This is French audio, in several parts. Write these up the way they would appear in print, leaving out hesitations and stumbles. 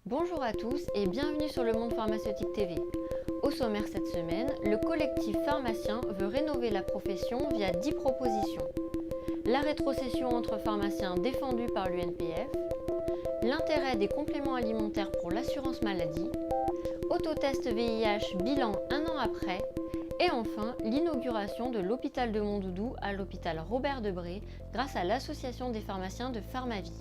Bonjour à tous et bienvenue sur le Monde Pharmaceutique TV. Au sommaire cette semaine, le collectif pharmacien veut rénover la profession via 10 propositions. La rétrocession entre pharmaciens défendue par l'UNPF, l'intérêt des compléments alimentaires pour l'assurance maladie, autotest VIH bilan un an après, et enfin l'inauguration de l'hôpital de Mondouedou à l'hôpital Robert Debré grâce à l'association des pharmaciens de Pharmavie.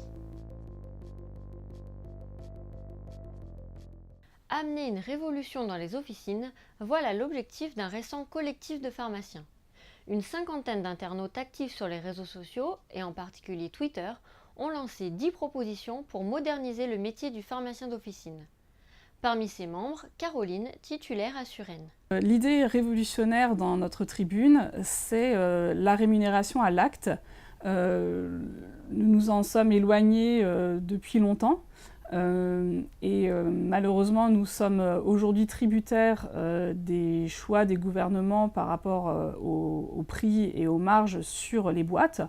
Amener une révolution dans les officines, voilà l'objectif d'un récent collectif de pharmaciens. Une cinquantaine d'internautes actifs sur les réseaux sociaux, et en particulier Twitter, ont lancé 10 propositions pour moderniser le métier du pharmacien d'officine. Parmi ses membres, Caroline, titulaire à Suresnes. L'idée révolutionnaire dans notre tribune, c'est la rémunération à l'acte. Nous nous en sommes éloignés depuis longtemps. Malheureusement, nous sommes aujourd'hui tributaires des choix des gouvernements par rapport au prix et aux marges sur les boîtes.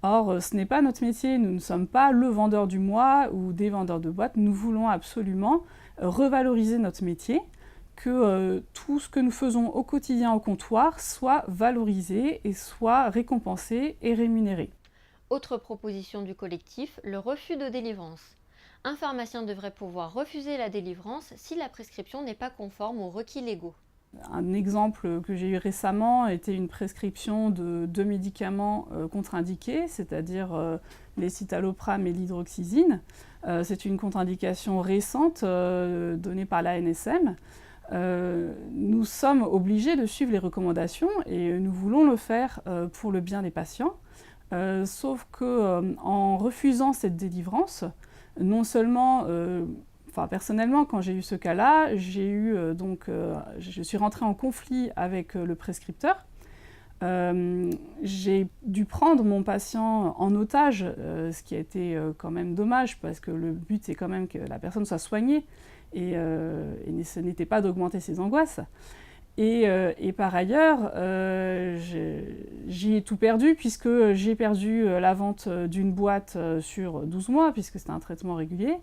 Or, ce n'est pas notre métier, nous ne sommes pas le vendeur du mois ou des vendeurs de boîtes. Nous voulons absolument revaloriser notre métier, que tout ce que nous faisons au quotidien au comptoir soit valorisé et soit récompensé et rémunéré. Autre proposition du collectif, le refus de délivrance. Un pharmacien devrait pouvoir refuser la délivrance si la prescription n'est pas conforme aux requis légaux. Un exemple que j'ai eu récemment était une prescription de 2 médicaments contre-indiqués, c'est-à-dire les citalopram et l'hydroxyzine. C'est une contre-indication récente donnée par l'ANSM. Nous sommes obligés de suivre les recommandations et nous voulons le faire pour le bien des patients. Sauf qu'en refusant cette délivrance, non seulement, personnellement, quand j'ai eu ce cas-là, je suis rentrée en conflit avec le prescripteur. J'ai dû prendre mon patient en otage, ce qui a été quand même dommage, parce que le but, c'est quand même que la personne soit soignée, et ce n'était pas d'augmenter ses angoisses. Et par ailleurs, j'y ai tout perdu, puisque j'ai perdu la vente d'une boîte sur 12 mois, puisque c'était un traitement régulier.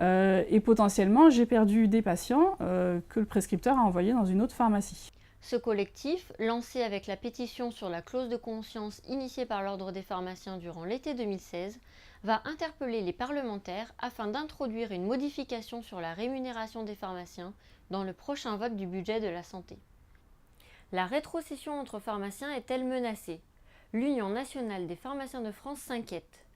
Et potentiellement, j'ai perdu des patients que le prescripteur a envoyés dans une autre pharmacie. Ce collectif, lancé avec la pétition sur la clause de conscience initiée par l'Ordre des pharmaciens durant l'été 2016, va interpeller les parlementaires afin d'introduire une modification sur la rémunération des pharmaciens dans le prochain vote du budget de la santé. La rétrocession entre pharmaciens est-elle menacée? L'Union nationale des pharmaciens de France s'inquiète.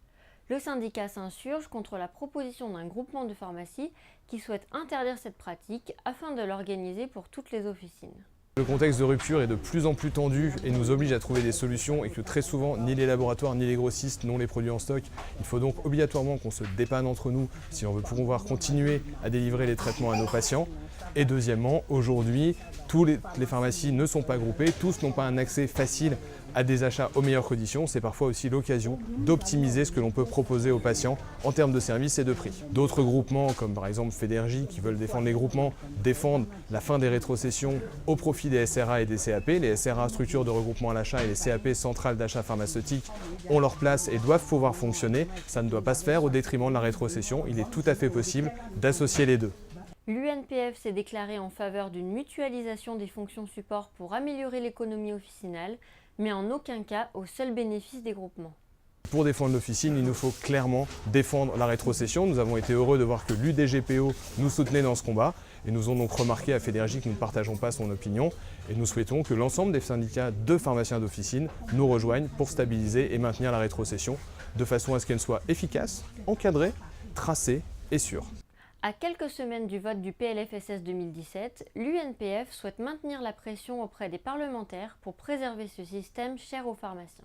Le syndicat s'insurge contre la proposition d'un groupement de pharmacies qui souhaite interdire cette pratique afin de l'organiser pour toutes les officines. Le contexte de rupture est de plus en plus tendu et nous oblige à trouver des solutions et que très souvent, ni les laboratoires ni les grossistes n'ont les produits en stock. Il faut donc obligatoirement qu'on se dépanne entre nous si on veut pouvoir continuer à délivrer les traitements à nos patients. Et deuxièmement, aujourd'hui, toutes les pharmacies ne sont pas groupées, tous n'ont pas un accès facile à des achats aux meilleures conditions. C'est parfois aussi l'occasion d'optimiser ce que l'on peut proposer aux patients en termes de services et de prix. D'autres groupements, comme par exemple Fédergie, qui veulent défendre les groupements, défendent la fin des rétrocessions au profit des SRA et des CAP. Les SRA, structures de regroupement à l'achat, et les CAP, centrales d'achat pharmaceutique, ont leur place et doivent pouvoir fonctionner. Ça ne doit pas se faire au détriment de la rétrocession. Il est tout à fait possible d'associer les deux. L'UNPF s'est déclarée en faveur d'une mutualisation des fonctions support pour améliorer l'économie officinale, mais en aucun cas au seul bénéfice des groupements. Pour défendre l'officine, il nous faut clairement défendre la rétrocession. Nous avons été heureux de voir que l'UDGPO nous soutenait dans ce combat et nous avons donc remarqué à Fédergie que nous ne partageons pas son opinion et nous souhaitons que l'ensemble des syndicats de pharmaciens d'officine nous rejoignent pour stabiliser et maintenir la rétrocession de façon à ce qu'elle soit efficace, encadrée, tracée et sûre. À quelques semaines du vote du PLFSS 2017, l'UNPF souhaite maintenir la pression auprès des parlementaires pour préserver ce système cher aux pharmaciens.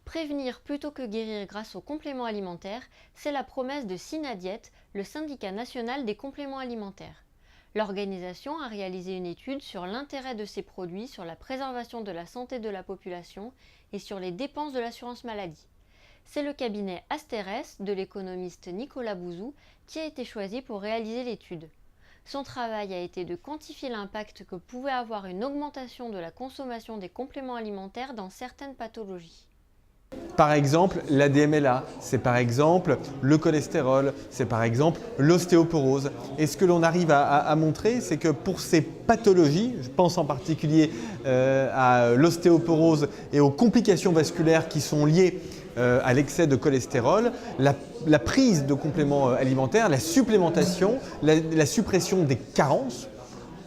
Prévenir plutôt que guérir grâce aux compléments alimentaires, c'est la promesse de Synadiet, le syndicat national des compléments alimentaires. L'organisation a réalisé une étude sur l'intérêt de ces produits sur la préservation de la santé de la population et sur les dépenses de l'assurance maladie. C'est le cabinet Asterès de l'économiste Nicolas Bouzou qui a été choisi pour réaliser l'étude. Son travail a été de quantifier l'impact que pouvait avoir une augmentation de la consommation des compléments alimentaires dans certaines pathologies. Par exemple, la DMLA, c'est par exemple le cholestérol, c'est par exemple l'ostéoporose. Et ce que l'on arrive à montrer, c'est que pour ces pathologies, je pense en particulier à l'ostéoporose et aux complications vasculaires qui sont liées à l'excès de cholestérol, la prise de compléments alimentaires, la supplémentation, la suppression des carences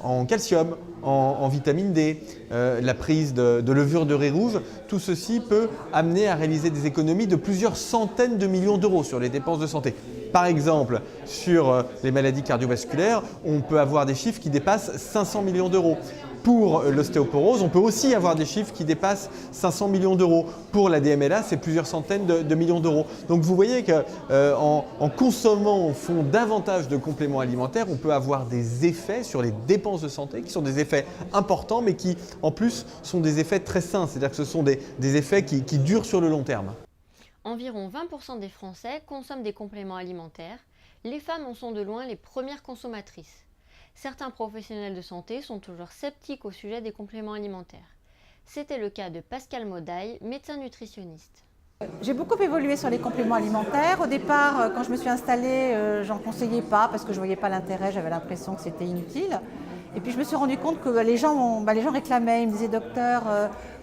en calcium, en vitamine D, la prise de levure de riz rouge, tout ceci peut amener à réaliser des économies de plusieurs centaines de millions d'euros sur les dépenses de santé. Par exemple, sur les maladies cardiovasculaires, on peut avoir des chiffres qui dépassent 500 millions d'euros. Pour l'ostéoporose, on peut aussi avoir des chiffres qui dépassent 500 millions d'euros. Pour la DMLA, c'est plusieurs centaines de millions d'euros. Donc vous voyez qu'en consommant au fond davantage de compléments alimentaires, on peut avoir des effets sur les dépenses de santé qui sont des effets importants, mais qui en plus sont des effets très sains, c'est-à-dire que ce sont des effets qui durent sur le long terme. Environ 20% des Français consomment des compléments alimentaires. Les femmes en sont de loin les premières consommatrices. Certains professionnels de santé sont toujours sceptiques au sujet des compléments alimentaires. C'était le cas de Pascal Modaille, médecin nutritionniste. J'ai beaucoup évolué sur les compléments alimentaires. Au départ, quand je me suis installée, j'en conseillais pas parce que je ne voyais pas l'intérêt, j'avais l'impression que c'était inutile. Et puis je me suis rendu compte que les gens réclamaient, ils me disaient « Docteur,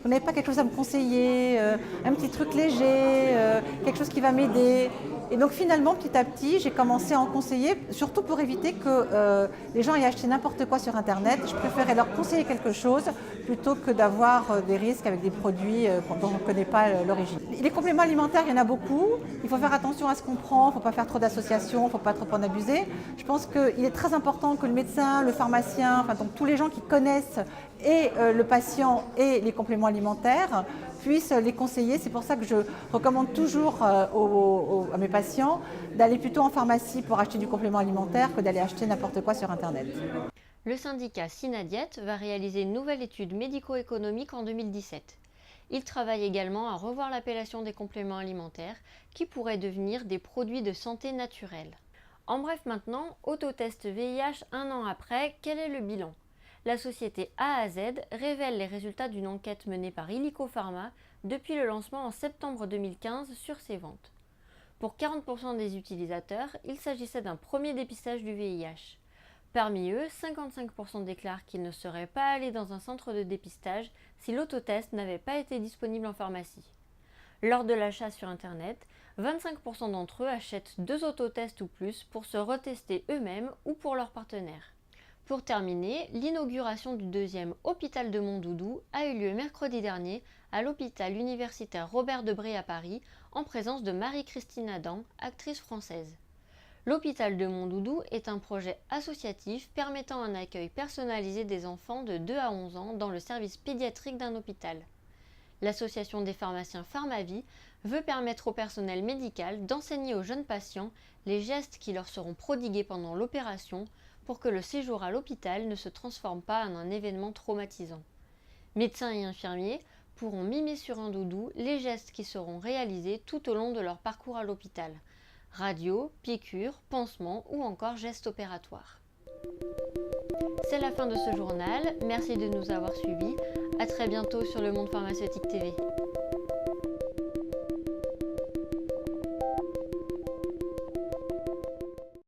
vous n'avez pas quelque chose à me conseiller, un petit truc léger, quelque chose qui va m'aider ?» Et donc finalement, petit à petit, j'ai commencé à en conseiller, surtout pour éviter que les gens aient acheté n'importe quoi sur Internet. Je préférais leur conseiller quelque chose plutôt que d'avoir des risques avec des produits dont on ne connaît pas l'origine. Les compléments alimentaires, il y en a beaucoup. Il faut faire attention à ce qu'on prend, il ne faut pas faire trop d'associations, il ne faut pas trop en abuser. Je pense qu'il est très important que le médecin, le pharmacien, enfin donc tous les gens qui connaissent et le patient et les compléments alimentaires puissent les conseiller. C'est pour ça que je recommande toujours à mes patients d'aller plutôt en pharmacie pour acheter du complément alimentaire que d'aller acheter n'importe quoi sur Internet. Le syndicat Synadiète va réaliser une nouvelle étude médico-économique en 2017. Il travaille également à revoir l'appellation des compléments alimentaires qui pourraient devenir des produits de santé naturels. En bref maintenant, autotest VIH 1 an après, quel est le bilan ? La société A à Z révèle les résultats d'une enquête menée par Illico Pharma depuis le lancement en septembre 2015 sur ses ventes. Pour 40% des utilisateurs, il s'agissait d'un premier dépistage du VIH. Parmi eux, 55% déclarent qu'ils ne seraient pas allés dans un centre de dépistage si l'autotest n'avait pas été disponible en pharmacie. Lors de l'achat sur Internet, 25% d'entre eux achètent 2 autotests ou plus pour se retester eux-mêmes ou pour leur partenaire. Pour terminer, l'inauguration du 2e hôpital de Mondouedou a eu lieu mercredi dernier à l'hôpital universitaire Robert Debré à Paris en présence de Marie-Christine Adam, actrice française. L'hôpital de Mondouedou est un projet associatif permettant un accueil personnalisé des enfants de 2 à 11 ans dans le service pédiatrique d'un hôpital. L'association des pharmaciens Pharmavie veut permettre au personnel médical d'enseigner aux jeunes patients les gestes qui leur seront prodigués pendant l'opération pour que le séjour à l'hôpital ne se transforme pas en un événement traumatisant. Médecins et infirmiers pourront mimer sur un doudou les gestes qui seront réalisés tout au long de leur parcours à l'hôpital. Radio, piqûres, pansements ou encore gestes opératoires. C'est la fin de ce journal, merci de nous avoir suivis. À très bientôt sur Le Monde Pharmaceutique TV.